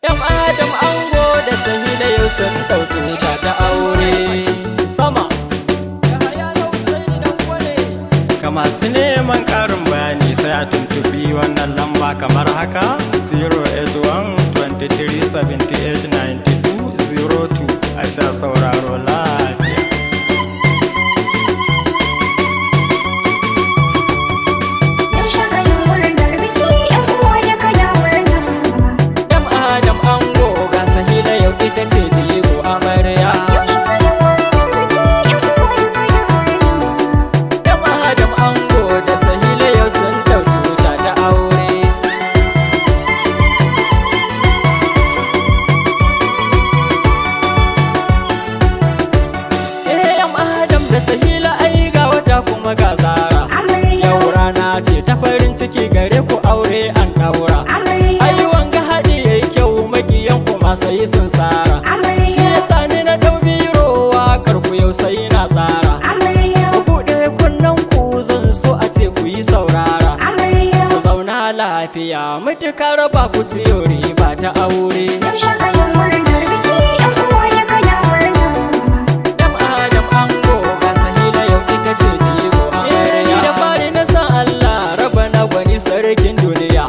'Yan Adam ango da Sahila yau sun ɗauki wuta ta aure. Sama. Ga masu neman ƙarin bayani sai a tuntubi wannan lamba kamar haka 081-2378-9202 a sha sauraro lafiya. Ita ce jigo amarya. Yan Adam ango da Sahila yau sun ɗauki wuta ta aure. Yan Adam da Sahila ai ga wata kuma ga zara. Yau rana ce ta farin ciki gare ku aure an ɗaura. Ai wanga haɗi yayi kyau makiyan kuma sai sun sara. Shi yasa ni na ɗau biro waƙar ku yau sai na tsara. Ku buɗe kunnen ku zan so a ce ku yi saurara. Ku zauna lafiya mutukar ba ku ciyo riba ta aure. Yan Adam ango ga Sahila yau ita ce jigo amarya. Ni da fari na san Allah raba na gwani sarkin duniya.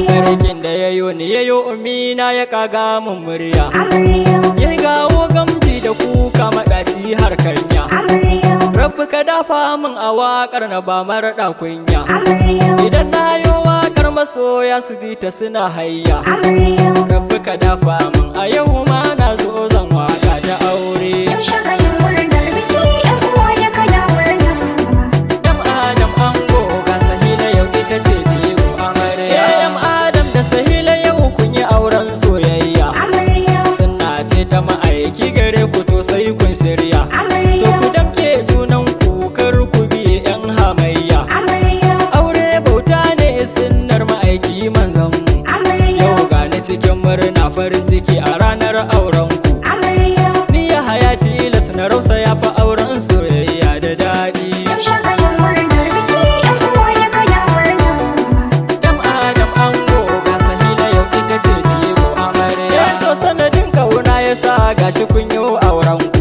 Sarkin da yayo ni yayo umina ya kaga mun murya. Ya gawo gamji da kuka maɗaci har kanya. Rabbi ka dafa min a waƙar na ba maraɗa kunya. Idan na yo waƙar masoya su ji ta suna hayya. Rabbi ka dafa min a yau ma na zo zan waƙa ta aure. Yan Adam ango ga Sahila yau ita ce jigo amarya. Yan Adam da Sahila yau kun yi auren soyayya. Sunna ce ta ma'aiki gare ku to sai kun shirya. To ku damke junan ku kar ku biye yan hamayya. Aure bauta ne sunnar ma'aiki manzon mu. Yau gani cikin murna farin ciki a ranar auren ku. Ni ya hayati las na rausa ya fa auren soyayya da daɗi. Yan Adam ango ga Sahila yau ita ce jigo amarya. So sanadin kauna ya sa gashi kun yi auren ku.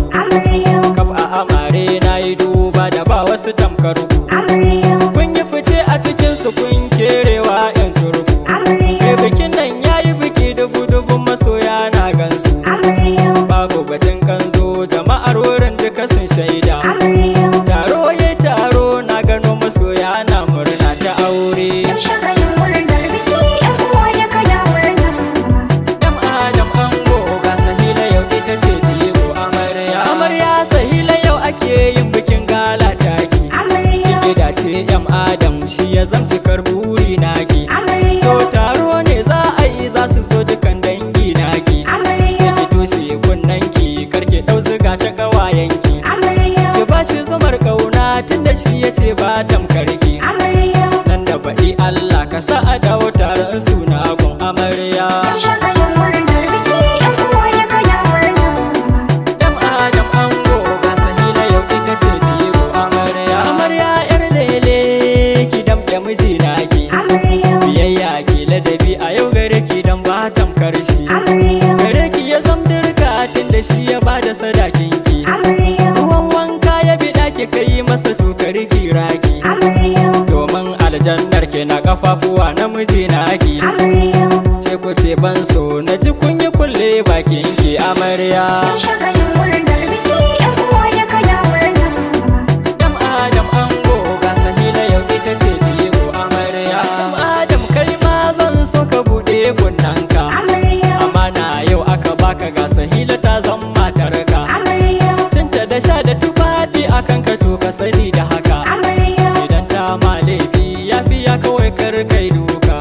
Kaf a amare na yi duba da ba wasu tamkar ku. Kun yi fice a cikin su kun kerewa yan surku. Kai bikin nan yayi biki dubu masoya na gansu. Babu batun kanzo jama'ar wurin duka sun shaida. Taro ya taro na gano masoya na murna ta aure. Yan Adam ango ga Sahila yau ita ce jigo amarya. Amarya Sahila yau ake yin bikin gala taki. Gida ce yan Adam shi ya zamci karburi naki. To taro ne za a yi za su zo dukan dangi naki. Sai ki toshe kunnanki karki ɗau ziga ta kawayenki. Ki ba shi zumar kauna tunda shi ya ce ba tamkarki. Nan da baɗi Allah ka sa a dawo taron suna gun amarya. Yan Adam ango ga Sahila yau ita ce jigo amarya. Amarya yar lele ki damke miji naki. Biyayya ki ladabi a yau gare ki dan ba tamkar shi. Gare ki ya zamdirka tunda shi ya bada sadakin ki. Ruwan wanka ya biɗa ki kai masa tukar kiraki. Domin aljannar ke na kafafuwa namiji naki. Ce ku ce ban so na ji kun yi kulle bakin ki amarya. Yan Adam ango ga Sahila yau ita ce jigo amarya. Yan Adam kai ma zan so ka buɗe kunnanka. Amana yau aka baka ga Sahila ta zama matarka. Cinta da sha da tufafi akan ka to ka sani da haka. Idan ta ma laifi ya fiya kawai kar kai duka.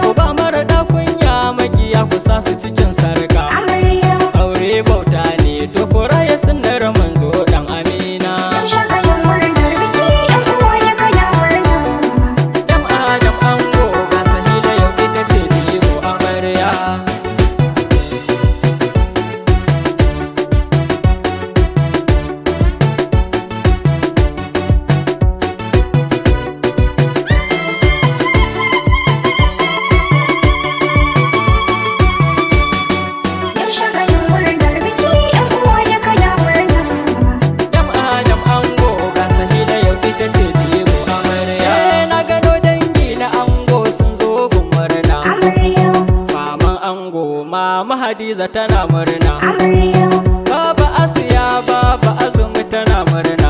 Ku ba mara kunya makiya ku sa su cikin sarka. Aure bauta ne to ku mama Hadiza tana murna. Baba Asiya baba Azumi tana murna.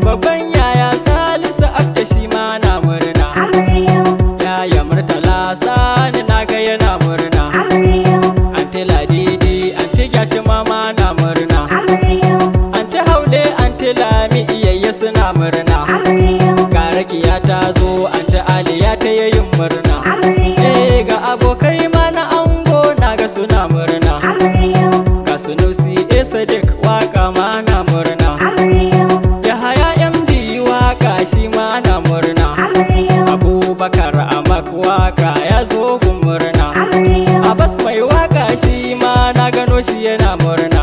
Babban yaya Salisu Abda shi ma na murna. Yaya Murtala Sani naga yana murna. Anti Ladidi anti Gyati mama na murna. Anti Haude anti Lami iyayye suna murna. Ga Rakiya ta zo anti Aliya ta yayin murna. Ga abokai ma na ango naga suna murna. Ga Sunusi Sadiq waka ma na murna. Yahaya MD waka shi ma na murna. Abubakar Amak waka ya zo gun murna. Abbas mai waka shi ma na gano shi yana murna.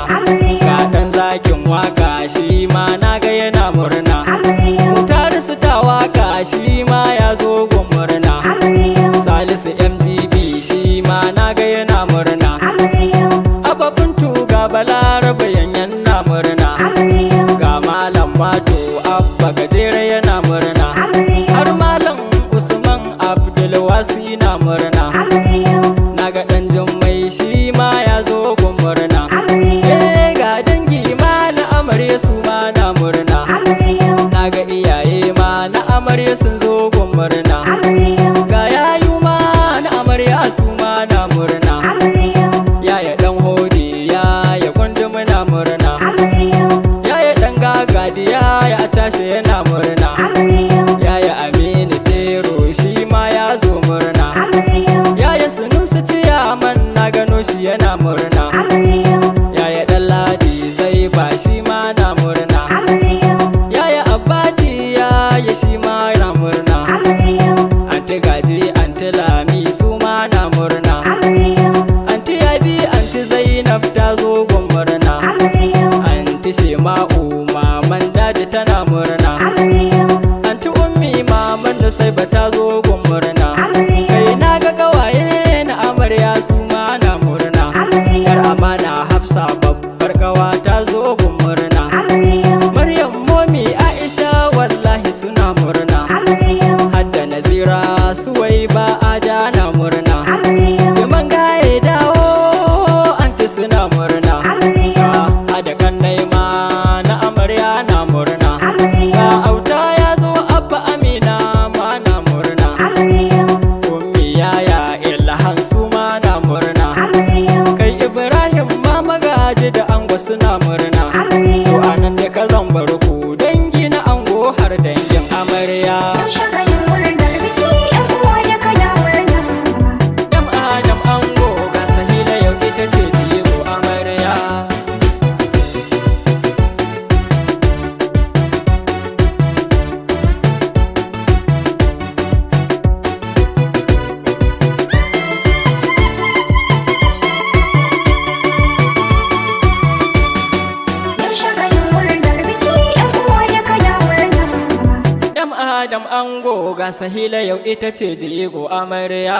Ga dan zakin waka shi ma naga yana murna. Mutare su ta waka shi ma ya zo gun murna. Salisu MGB shi ma naga yana murna. Ababun tuga Balarabe yanyan na murna. Ga Malam Mato Abba Gajere yana murna. Har Malam Usman Abdulwasi na murna. Naga dan Jummai shi ma ya zo gun murna. Ga dangi ma na amarya su ma na murna. Naga iyaye ma na amarya sun zo gun murna. Ga yayu ma na amarya su ma na murna. Yaya dan hodi yaya gundumi na murna. Yaya dan gagadi yaya tashi yana murna. Yaya Aminu Tero shi ma ya zo murna. Yaya Sunusi Ciyaman na gano shi yana murna. Yaya dan Ladi zai ba shi ma na murna. Yaya Abbati yaya shi ma na murna. Anti Gaji anti Lami su ma na murna. Anti Yabi anti Zainab ta zo gun murna. Anti Shema'u maman Dadi tana murna. Anti Ummi maman Nusaiba ta zo gun murna. Kai na ga gawaye na amarya su ma na murna. Yar amana Hafsa babbar kawa ta zo gun murna. Maryam Momi Aisha wallahi suna murna. Hadda Nazira Suwaiba Ada na murna. Yaman gaye dawo anti suna murna. Hada kannai ma na amarya na murna. Ga auta ya zo Abba Amina ma na murna. Ummi yaya Ilhan su ma na murna. Kai Ibrahim ma magaji da ango suna murna. To anan da ka zan bar ku dangi na ango har dangin amarya. Yam Adam ango ga Sahila yau ita ce jigo amarya. Yam Adam ango ga Sahila yau ita ce jigo amarya.